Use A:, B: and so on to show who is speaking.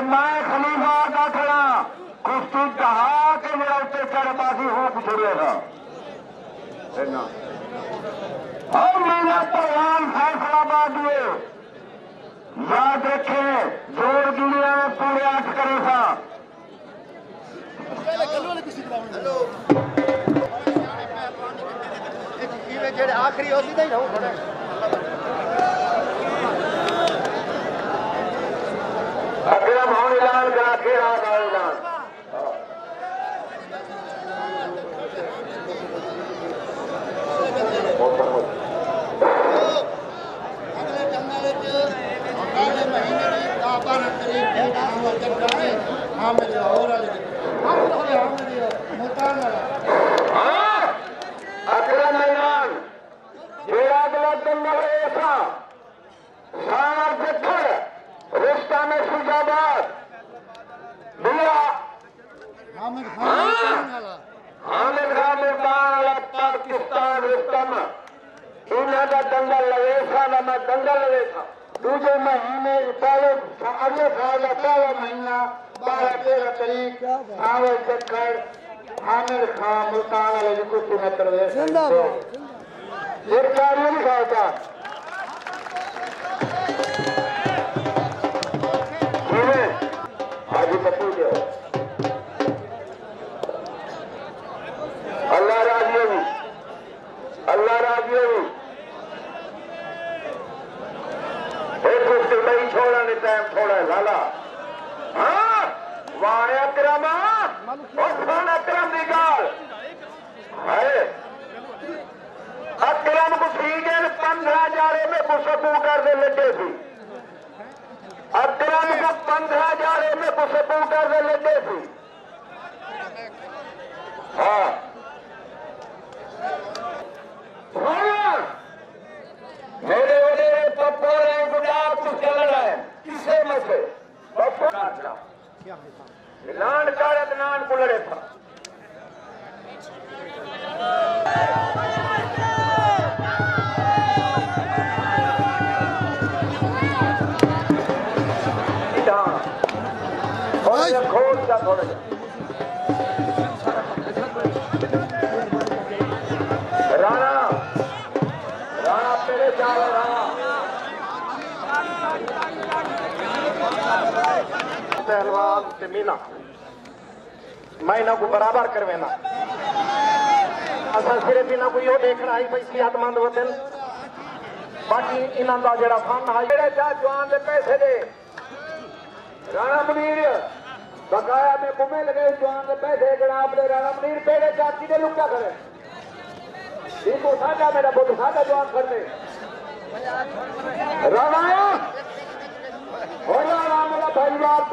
A: मैं खलीफा का खड़ा कुश्ती कहा के मेरा उत्ते चढ़बाजी हो पिछड़ेगा और मेरा प्रधान फैसला बात दिए याद रखे जोड़ गिलिया में पूरे 8 करे था
B: आखिरी होती नहीं
A: अकरम हम ऐलान करा के ऐलान अकरम ऐलान जेड़ा गलत दंगल ऐसा सार पत्थर रिश्ता में सुजाबाद दिया हामिद खान वाला पाकिस्तान रिश्तम इन्हों का दंगल लगे था मैं दंगल लगे था दूसरे महीने पहले अगले साल का पहला महीना 12-13 तारीख आवे चक्कर हामिद खान मुल्तान वाले की कुछ में प्रवेश सरकारी नहीं खाता हाजी पप्पू जो अल्लाह राजी होगी अल्लाह राजी होगी एक कुछ बड़ी छोड़ा नहीं टाइम छोड़ा है लाला हाँ वाणे अकरम और खान अकरम की गाल है अकरम को सीजन 15,000 में कुसबू कर दे लगे थी अकरम को 15,000 में कुसबू कर दे लगे थी हाँ मेरे बड़े पप्पो ने गुलाब कुछ चल रहा है किसे में से पप्पो लान कारत नान को लड़े था खोल जा थोड़ा राणा राणा तेरे चाल राणा पहलवान से मिला मैं इन्हों को बराबर करवेना असा सिर्फ इन्हों को यो देखना है भाई सेहतमंद वतन बाकी इन्हों का जरा फन है जेड़े चाह जवान के पैसे दे राणा मुनीर बकाया में बुमे लगे जवान के पैसे जनाब दे राणा मुनीर पेड़े चाची दे लुका करे इनको साझा मेरा बहुत साझा जवान करने राणा हो राणा मेरा भाई बात